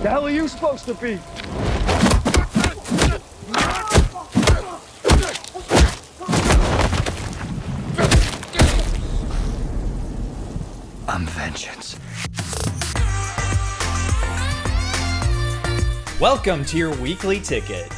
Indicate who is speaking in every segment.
Speaker 1: The hell are you supposed to be? I'm vengeance.
Speaker 2: Welcome to your weekly ticket.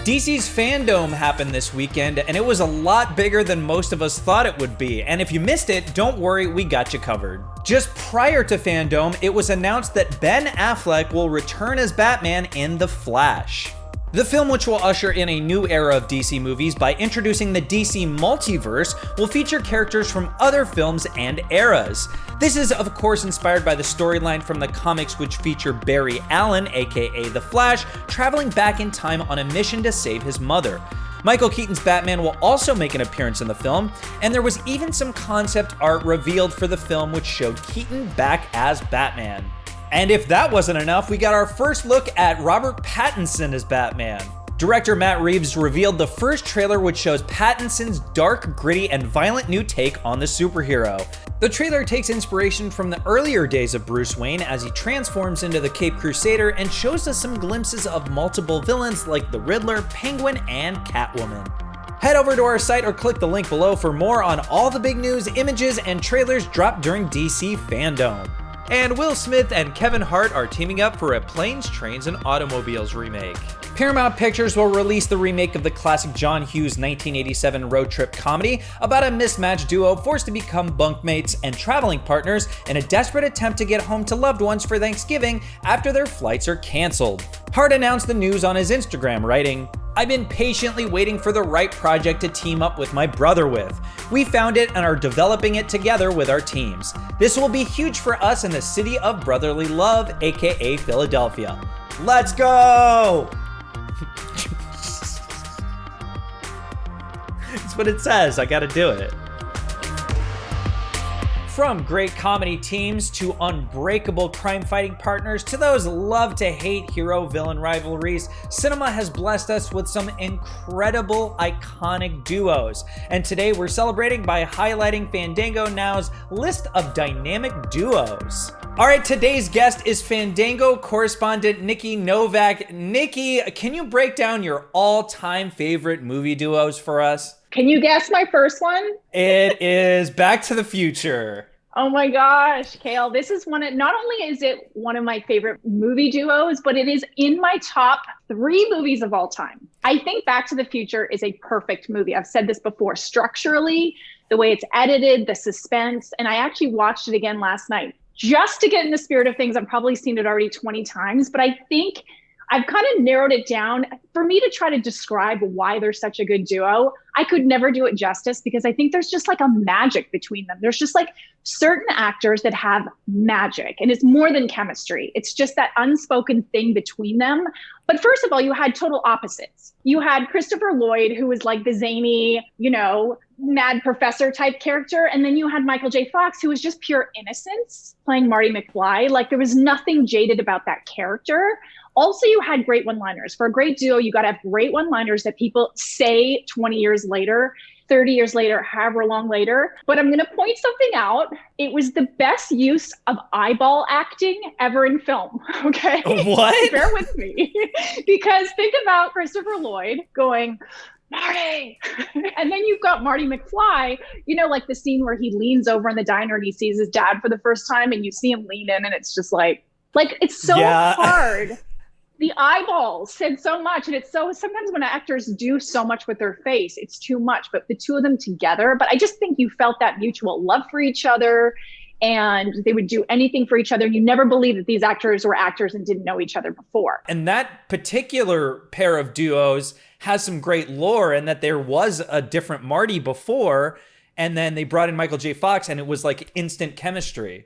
Speaker 2: DC's Fandome happened this weekend, and it was a lot bigger than most of us thought it would be. And if you missed it, don't worry, we got you covered. Just prior to Fandome, it was announced that Ben Affleck will return as Batman in The Flash. The film, which will usher in a new era of DC movies by introducing the DC multiverse, will feature characters from other films and eras. This is, of course, inspired by the storyline from the comics, which feature Barry Allen, aka The Flash, traveling back in time on a mission to save his mother. Michael Keaton's Batman will also make an appearance in the film, and there was even some concept art revealed for the film which showed Keaton back as Batman. And if that wasn't enough, we got our first look at Robert Pattinson as Batman. Director Matt Reeves revealed the first trailer, which shows Pattinson's dark, gritty, and violent new take on the superhero. The trailer takes inspiration from the earlier days of Bruce Wayne as he transforms into the Caped Crusader and shows us some glimpses of multiple villains like the Riddler, Penguin, and Catwoman. Head over to our site or click the link below for more on all the big news, images, and trailers dropped during DC Fandome. And Will Smith and Kevin Hart are teaming up for a Planes, Trains, and Automobiles remake. Paramount Pictures will release the remake of the classic John Hughes 1987 road trip comedy about a mismatched duo forced to become bunkmates and traveling partners in a desperate attempt to get home to loved ones for Thanksgiving after their flights are canceled. Hart announced the news on his Instagram, writing, "I've been patiently waiting for the right project to team up with my brother with. We found it and are developing it together with our teams. This will be huge for us in the city of brotherly love, aka Philadelphia. Let's go!" That's what it says. I gotta do it. From great comedy teams to unbreakable crime-fighting partners to those love-to-hate hero-villain rivalries, cinema has blessed us with some incredible, iconic duos. And today we're celebrating by highlighting Fandango Now's list of dynamic duos. All right, today's guest is Fandango correspondent Nikki Novak. Nikki, can you break down your all-time favorite movie duos for us?
Speaker 3: Can you guess my first one?
Speaker 2: It is Back to the Future.
Speaker 3: Oh my gosh, Khail, this is not only is it one of my favorite movie duos, but it is in my top 3 movies of all time. I think Back to the Future is a perfect movie. I've said this before, structurally, the way it's edited, the suspense, and I actually watched it again last night just to get in the spirit of things. I've probably seen it already 20 times, but I think I've kind of narrowed it down. For me to try to describe why they're such a good duo, I could never do it justice because I think there's just like a magic between them. There's just like certain actors that have magic, and it's more than chemistry. It's just that unspoken thing between them. But first of all, you had total opposites. You had Christopher Lloyd, who was like the zany, mad professor type character. And then you had Michael J. Fox, who was just pure innocence, playing Marty McFly. Like there was nothing jaded about that character. Also, you had great one-liners. For a great duo, you got to have great one-liners that people say 20 years later, 30 years later, however long later. But I'm going to point something out. It was the best use of eyeball acting ever in film, okay?
Speaker 2: What?
Speaker 3: Bear with me. Because think about Christopher Lloyd going, "Marty!" And then you've got Marty McFly, like the scene where he leans over in the diner and he sees his dad for the first time and you see him lean in and it's just like it's so hard. The eyeballs said so much, and it's so, sometimes when actors do so much with their face, it's too much, but the two of them together, but I just think you felt that mutual love for each other, and they would do anything for each other. You never believed that these actors were actors and didn't know each other before.
Speaker 2: And that particular pair of duos has some great lore, and that there was a different Marty before, and then they brought in Michael J. Fox, and it was like instant chemistry.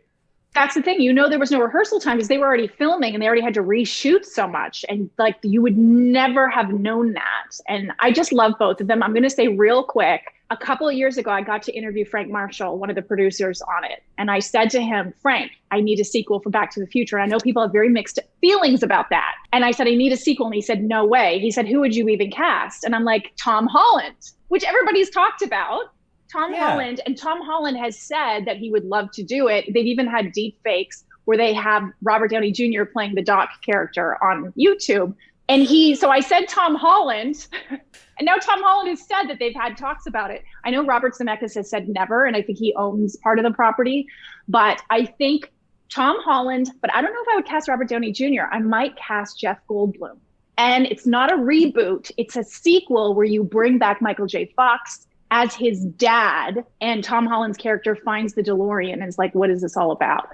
Speaker 3: That's the thing. There was no rehearsal time because they were already filming and they already had to reshoot so much. And like, you would never have known that. And I just love both of them. I'm going to say real quick, a couple of years ago, I got to interview Frank Marshall, one of the producers on it. And I said to him, "Frank, I need a sequel for Back to the Future." I know people have very mixed feelings about that. And I said, "I need a sequel." And he said, "No way." He said, "Who would you even cast?" And I'm like, "Tom Holland," which everybody's talked about. Tom Holland has said that he would love to do it. They've even had deep fakes where they have Robert Downey Jr. playing the Doc character on YouTube. And so I said Tom Holland, and now Tom Holland has said that they've had talks about it. I know Robert Zemeckis has said never, and I think he owns part of the property, but I think Tom Holland, but I don't know if I would cast Robert Downey Jr. I might cast Jeff Goldblum. And it's not a reboot, it's a sequel where you bring back Michael J. Fox as his dad, and Tom Holland's character finds the DeLorean and is like, what is this all about?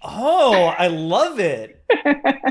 Speaker 2: Oh, I love it.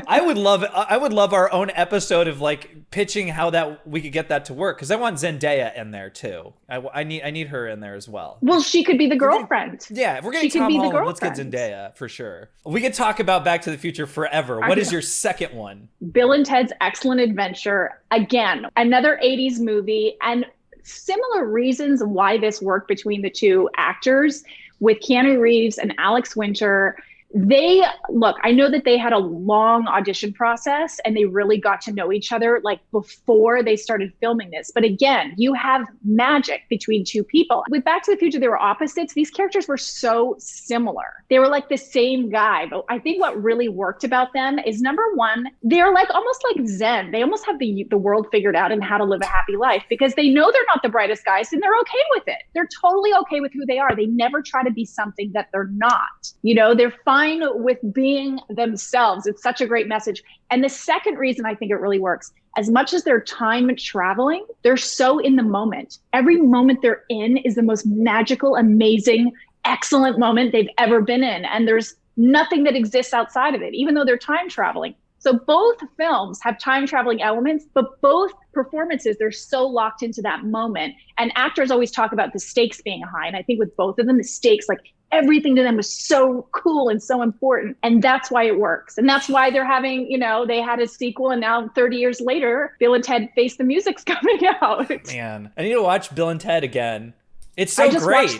Speaker 2: I would love our own episode of like pitching how that we could get that to work, because I want Zendaya in there too. I need her in there as well.
Speaker 3: Well, she could be the girlfriend.
Speaker 2: Yeah, if we're getting Tom Holland, let's get Zendaya for sure. We could talk about Back to the Future forever. What is your second one? Bill and
Speaker 3: Ted's Excellent Adventure. Again, another 80s movie, and similar reasons why this worked between the two actors with Keanu Reeves and Alex Winter. I know that they had a long audition process and they really got to know each other like before they started filming this. But again, you have magic between two people. With Back to the Future, they were opposites. These characters were so similar. They were like the same guy. But I think what really worked about them is, number one, they're like almost like Zen. They almost have the world figured out and how to live a happy life, because they know they're not the brightest guys and they're okay with it. They're totally okay with who they are. They never try to be something that they're not. They're fine with being themselves. It's such a great message. And the second reason I think it really works, as much as they're time traveling, they're so in the moment. Every moment they're in is the most magical, amazing, excellent moment they've ever been in. And there's nothing that exists outside of it, even though they're time traveling. So both films have time traveling elements, but both performances, they're so locked into that moment. And actors always talk about the stakes being high. And I think with both of them, the stakes, like everything to them was so cool and so important. And that's why it works. And that's why they're having, they had a sequel, and now 30 years later, Bill and Ted Face the Music's coming out.
Speaker 2: Man, I need to watch Bill and Ted again. It's so great.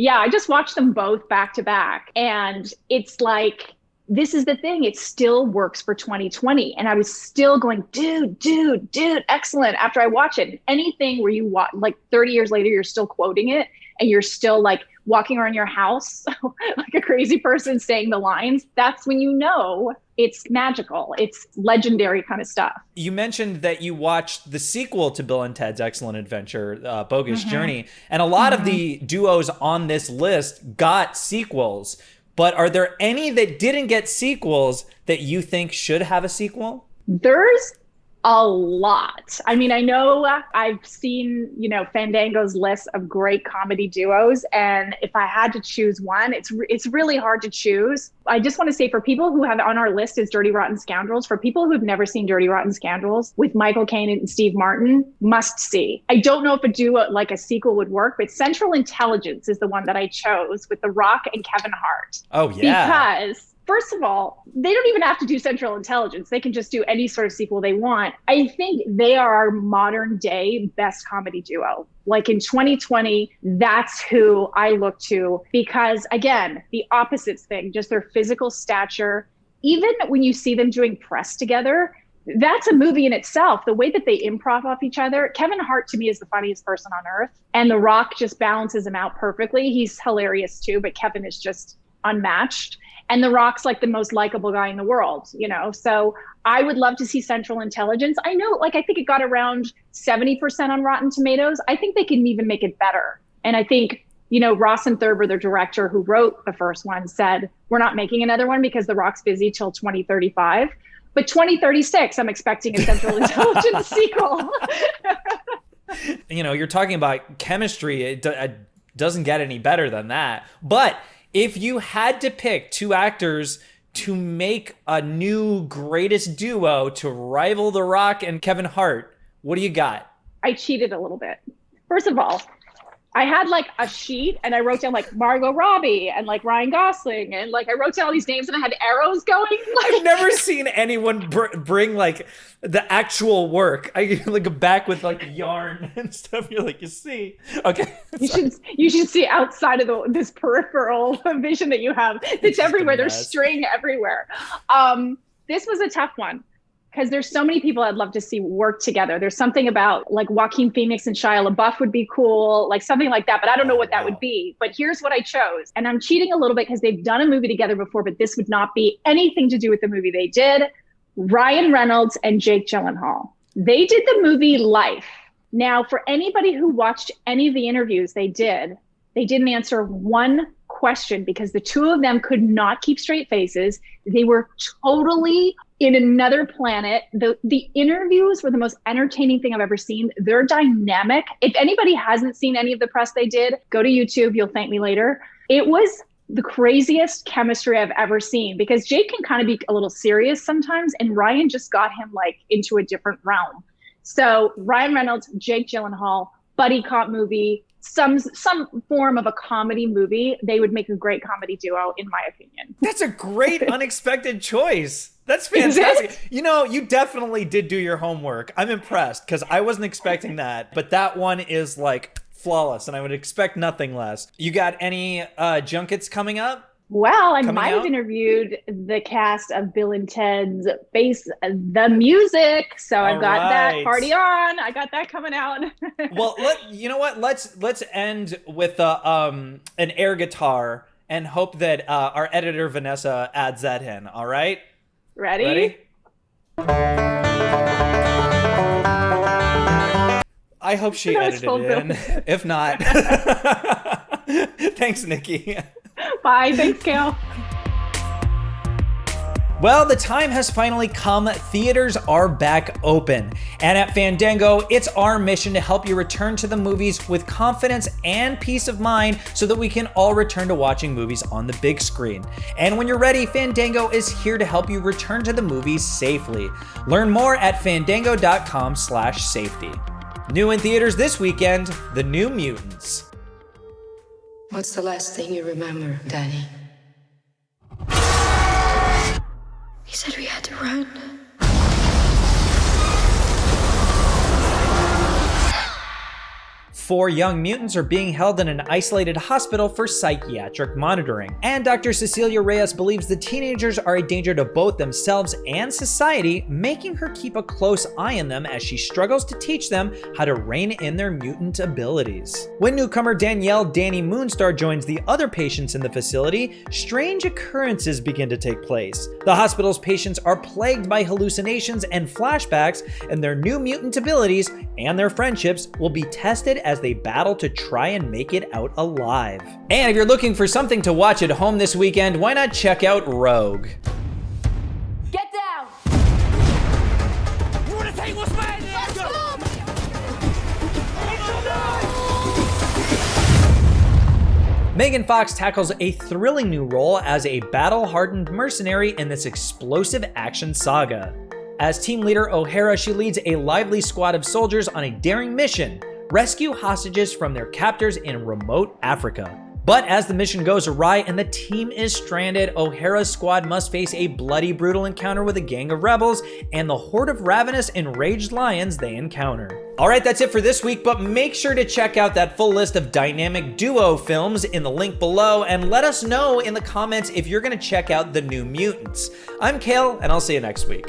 Speaker 3: I just watched them both back to back. And it's like, this is the thing. It still works for 2020. And I was still going, dude, excellent. After I watch it, anything where you watch, like 30 years later, you're still quoting it and you're still like walking around your house like a crazy person saying the lines. That's when it's magical. It's legendary kind of stuff.
Speaker 2: You mentioned that you watched the sequel to Bill and Ted's Excellent Adventure, Bogus Journey. And a lot of the duos on this list got sequels. But are there any that didn't get sequels that you think should have a sequel?
Speaker 3: There's a lot. I mean, I know I've seen, Fandango's list of great comedy duos. And if I had to choose one, it's really hard to choose. I just want to say, for people who have on our list is Dirty Rotten Scoundrels, for people who've never seen Dirty Rotten Scoundrels with Michael Caine and Steve Martin, must see. I don't know if a duo like a sequel would work, but Central Intelligence is the one that I chose with The Rock and Kevin Hart.
Speaker 2: Oh, yeah.
Speaker 3: Because first of all, they don't even have to do Central Intelligence. They can just do any sort of sequel they want. I think they are our modern day best comedy duo. Like in 2020, that's who I look to, because again, the opposites thing, just their physical stature. Even when you see them doing press together, that's a movie in itself. The way that they improv off each other. Kevin Hart to me is the funniest person on earth, and The Rock just balances him out perfectly. He's hilarious too, but Kevin is just unmatched. And The Rock's like the most likable guy in the world, So I would love to see Central Intelligence. I know, I think it got around 70% on Rotten Tomatoes. I think they can even make it better. And I think, Ross and Thurber, the director who wrote the first one, said, we're not making another one because The Rock's busy till 2035. But 2036, I'm expecting a Central Intelligence sequel.
Speaker 2: You're talking about chemistry. It doesn't get any better than that. But if you had to pick two actors to make a new greatest duo to rival The Rock and Kevin Hart, what do you got?
Speaker 3: I cheated a little bit. First of all, I had like a sheet and I wrote down like Margot Robbie and like Ryan Gosling, and like I wrote down all these names and I had arrows going.
Speaker 2: I've never seen anyone bring like the actual work. I like a back with like yarn and stuff. You're like, you see, okay.
Speaker 3: You should see outside of this peripheral vision that you have. It's everywhere. There's string everywhere. This was a tough one, because there's so many people I'd love to see work together. There's something about like Joaquin Phoenix and Shia LaBeouf would be cool, like something like that, but I don't know what that would be. But here's what I chose. And I'm cheating a little bit because they've done a movie together before, but this would not be anything to do with the movie they did. Ryan Reynolds and Jake Gyllenhaal. They did the movie Life. Now, for anybody who watched any of the interviews they didn't answer one question because the two of them could not keep straight faces. They were totally in another planet. The interviews were the most entertaining thing I've ever seen. They're dynamic. If anybody hasn't seen any of the press they did, go to YouTube. You'll thank me later. It was the craziest chemistry I've ever seen because Jake can kind of be a little serious sometimes, and Ryan just got him like into a different realm. So Ryan Reynolds, Jake Gyllenhaal, buddy cop movie, some form of a comedy movie. They would make a great comedy duo, in my opinion.
Speaker 2: That's a great unexpected choice. That's fantastic. You know, you definitely did do your homework. I'm impressed because I wasn't expecting that. But that one is like flawless, and I would expect nothing less. You got any junkets coming up?
Speaker 3: Well, I might have interviewed the cast of Bill and Ted's Face the Music. So I've got that party on. I got that coming out.
Speaker 2: Well, you know what? Let's end with an air guitar and hope that our editor Vanessa adds that in. All right? Ready? I hope she edited it in. If not, thanks, Nikki.
Speaker 3: Bye. Thanks, Khail.
Speaker 2: Well, the time has finally come. Theaters are back open. And at Fandango, it's our mission to help you return to the movies with confidence and peace of mind so that we can all return to watching movies on the big screen. And when you're ready, Fandango is here to help you return to the movies safely. Learn more at fandango.com/safety. New in theaters this weekend, The New Mutants.
Speaker 4: What's the last thing you remember, Danny? He said we had to run.
Speaker 2: 4 young mutants are being held in an isolated hospital for psychiatric monitoring. And Dr. Cecilia Reyes believes the teenagers are a danger to both themselves and society, making her keep a close eye on them as she struggles to teach them how to rein in their mutant abilities. When newcomer Danielle Danny Moonstar joins the other patients in the facility, strange occurrences begin to take place. The hospital's patients are plagued by hallucinations and flashbacks, and their new mutant abilities and their friendships will be tested as they battle to try and make it out alive. And if you're looking for something to watch at home this weekend, why not check out Rogue?
Speaker 5: Get down! You wanna take what's mine? Let's go!
Speaker 2: Megan Fox tackles a thrilling new role as a battle-hardened mercenary in this explosive action saga. As team leader O'Hara, she leads a lively squad of soldiers on a daring mission: rescue hostages from their captors in remote Africa. But as the mission goes awry and the team is stranded, O'Hara's squad must face a bloody, brutal encounter with a gang of rebels and the horde of ravenous, enraged lions they encounter. All right, that's it for this week, but make sure to check out that full list of dynamic duo films in the link below and let us know in the comments if you're gonna check out The New Mutants. I'm Khail, and I'll see you next week.